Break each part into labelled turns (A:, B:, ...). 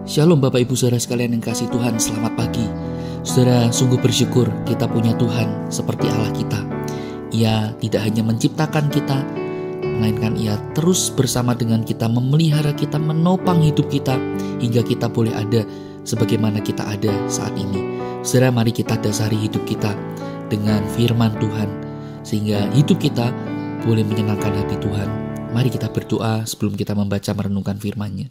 A: Shalom Bapak Ibu Saudara sekalian yang kasih Tuhan, selamat pagi. Saudara, sungguh bersyukur kita punya Tuhan seperti Allah kita. Ia tidak hanya menciptakan kita, melainkan Ia terus bersama dengan kita, memelihara kita, menopang hidup kita, hingga kita boleh ada sebagaimana kita ada saat ini. Saudara, mari kita dasari hidup kita dengan firman Tuhan, sehingga hidup kita boleh menyenangkan hati Tuhan. Mari kita berdoa sebelum kita membaca merenungkan firman-Nya.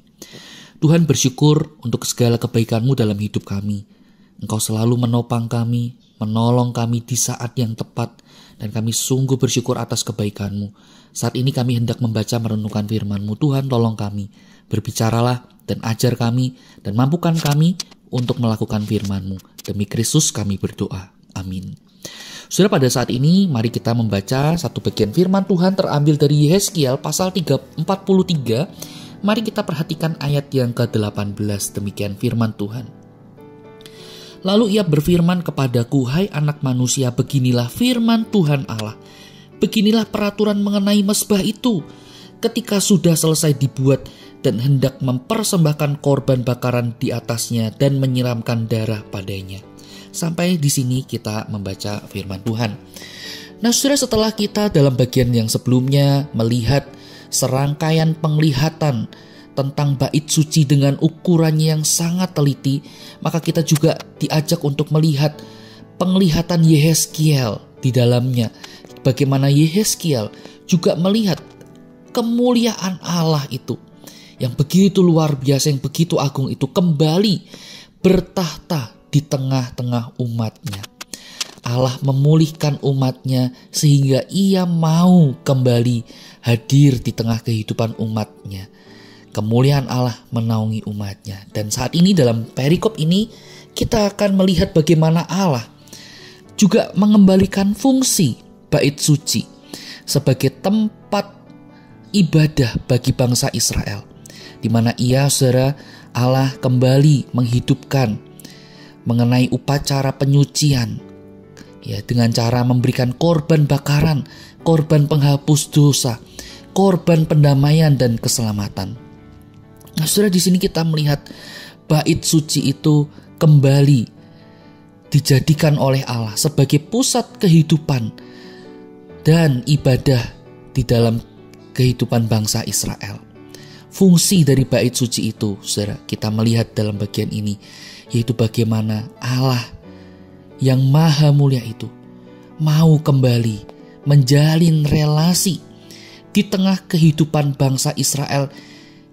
A: Tuhan, bersyukur untuk segala kebaikan-Mu dalam hidup kami. Engkau selalu menopang kami, menolong kami di saat yang tepat, dan kami sungguh bersyukur atas kebaikan-Mu. Saat ini kami hendak membaca merenungkan firman-Mu. Tuhan, tolong kami, berbicaralah dan ajar kami, dan mampukan kami untuk melakukan firman-Mu. Demi Kristus kami berdoa. Amin. Saudara, pada saat ini mari kita membaca satu bagian firman Tuhan terambil dari Yehezkiel pasal 43. Mari kita perhatikan ayat yang ke-18, demikian firman Tuhan. Lalu ia berfirman kepadaku, hai anak manusia, beginilah firman Tuhan Allah. Beginilah peraturan mengenai mezbah itu. Ketika sudah selesai dibuat dan hendak mempersembahkan korban bakaran di atasnya dan menyiramkan darah padanya. Sampai di sini kita membaca firman Tuhan. Nah, saudara, setelah kita dalam bagian yang sebelumnya melihat serangkaian penglihatan tentang bait suci dengan ukurannya yang sangat teliti, maka kita juga diajak untuk melihat penglihatan Yehezkiel di dalamnya. Bagaimana Yehezkiel juga melihat kemuliaan Allah itu yang begitu luar biasa, yang begitu agung itu kembali bertahta di tengah-tengah umatnya. Allah memulihkan umatnya sehingga Ia mau kembali hadir di tengah kehidupan umatnya. Kemuliaan Allah menaungi umatnya. Dan saat ini dalam perikop ini kita akan melihat bagaimana Allah juga mengembalikan fungsi bait suci sebagai tempat ibadah bagi bangsa Israel, di mana Ia, saudara, Allah kembali menghidupkan mengenai upacara penyucian, ya, dengan cara memberikan korban bakaran, korban penghapus dosa, korban pendamaian dan keselamatan. Nah, saudara, di sini kita melihat bait suci itu kembali dijadikan oleh Allah sebagai pusat kehidupan dan ibadah di dalam kehidupan bangsa Israel. Fungsi dari bait suci itu, saudara, kita melihat dalam bagian ini, yaitu bagaimana Allah yang maha mulia itu mau kembali menjalin relasi di tengah kehidupan bangsa Israel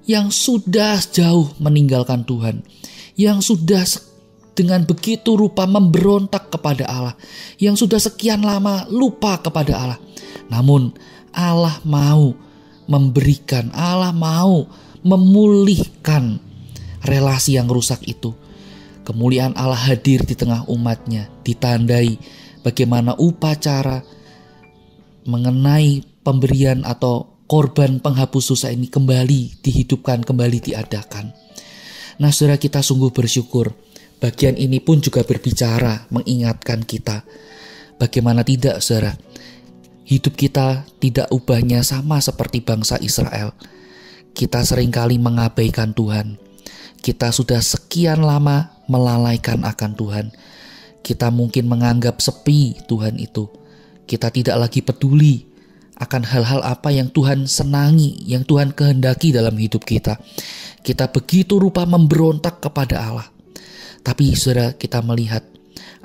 A: yang sudah jauh meninggalkan Tuhan, yang sudah dengan begitu rupa memberontak kepada Allah, yang sudah sekian lama lupa kepada Allah. Namun Allah mau memberikan, Allah mau memulihkan relasi yang rusak itu. Kemuliaan Allah hadir di tengah umatnya, ditandai bagaimana upacara mengenai pemberian atau korban penghapus dosa ini kembali dihidupkan, kembali diadakan. Nah, saudara, kita sungguh bersyukur. Bagian ini pun juga berbicara, mengingatkan kita. Bagaimana tidak, saudara, hidup kita tidak ubahnya sama seperti bangsa Israel. Kita seringkali mengabaikan Tuhan. Kita sudah sekian lama melalaikan akan Tuhan. Kita mungkin menganggap sepi Tuhan itu. Kita tidak lagi peduli akan hal-hal apa yang Tuhan senangi, yang Tuhan kehendaki dalam hidup kita. Kita begitu rupa memberontak kepada Allah. Tapi saudara, kita melihat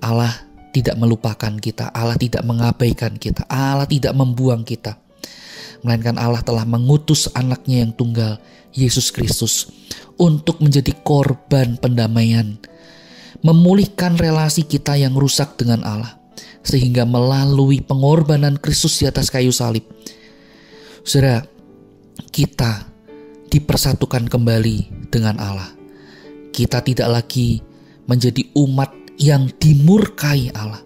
A: Allah tidak melupakan kita, Allah tidak mengabaikan kita, Allah tidak membuang kita. Melainkan Allah telah mengutus anaknya yang tunggal, Yesus Kristus, untuk menjadi korban pendamaian, memulihkan relasi kita yang rusak dengan Allah, sehingga melalui pengorbanan Kristus di atas kayu salib, saudara, kita dipersatukan kembali dengan Allah. Kita tidak lagi menjadi umat yang dimurkai Allah,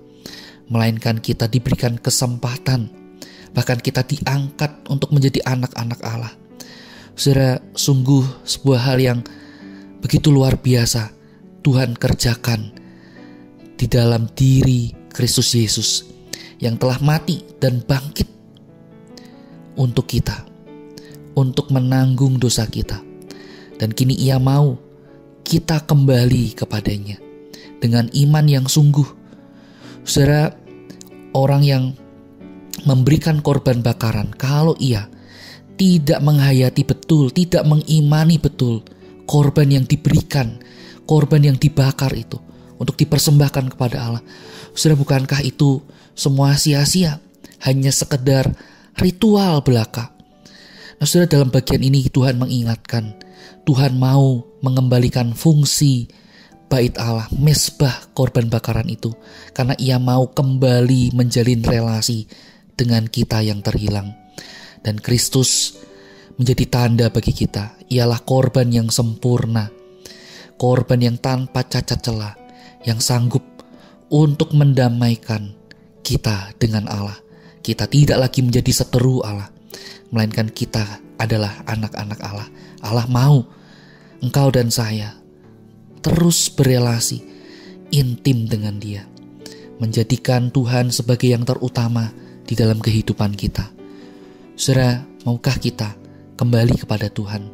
A: melainkan kita diberikan kesempatan, bahkan kita diangkat untuk menjadi anak-anak Allah. Saudara, sungguh sebuah hal yang begitu luar biasa Tuhan kerjakan di dalam diri Kristus Yesus yang telah mati dan bangkit untuk kita, untuk menanggung dosa kita. Dan kini Ia mau kita kembali kepadanya dengan iman yang sungguh. Saudara, orang yang memberikan korban bakaran, kalau ia tidak menghayati betul, tidak mengimani betul korban yang diberikan, korban yang dibakar itu untuk dipersembahkan kepada Allah, saudara, bukankah itu semua sia-sia, hanya sekedar ritual belaka? Nah, saudara, dalam bagian ini Tuhan mengingatkan, Tuhan mau mengembalikan fungsi bait Allah, mezbah korban bakaran itu, karena ia mau kembali menjalin relasi dengan kita yang terhilang. Dan Kristus menjadi tanda bagi kita, ialah korban yang sempurna, korban yang tanpa cacat celah, yang sanggup untuk mendamaikan kita dengan Allah. Kita tidak lagi menjadi seteru Allah, melainkan kita adalah anak-anak Allah. Allah mau engkau dan saya terus berelasi intim dengan Dia, menjadikan Tuhan sebagai yang terutama di dalam kehidupan kita. Saudara, maukah kita kembali kepada Tuhan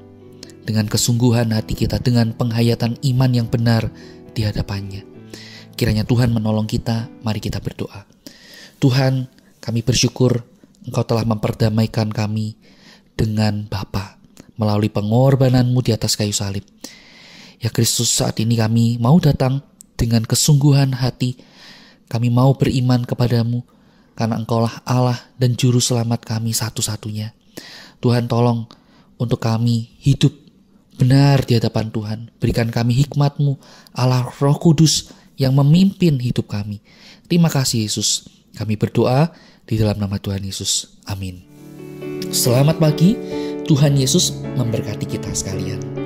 A: dengan kesungguhan hati kita, dengan penghayatan iman yang benar di hadapannya? Kiranya Tuhan menolong kita. Mari kita berdoa. Tuhan, kami bersyukur Engkau telah memperdamaikan kami dengan Bapa melalui pengorbanan-Mu di atas kayu salib. Ya Kristus, saat ini kami mau datang dengan kesungguhan hati. Kami mau beriman kepadamu, karena Engkaulah Allah dan Juru Selamat kami satu-satunya. Tuhan, tolong untuk kami hidup benar di hadapan Tuhan. Berikan kami hikmat-Mu, Allah Roh Kudus yang memimpin hidup kami. Terima kasih Yesus. Kami berdoa di dalam nama Tuhan Yesus. Amin. Selamat pagi. Tuhan Yesus memberkati kita sekalian.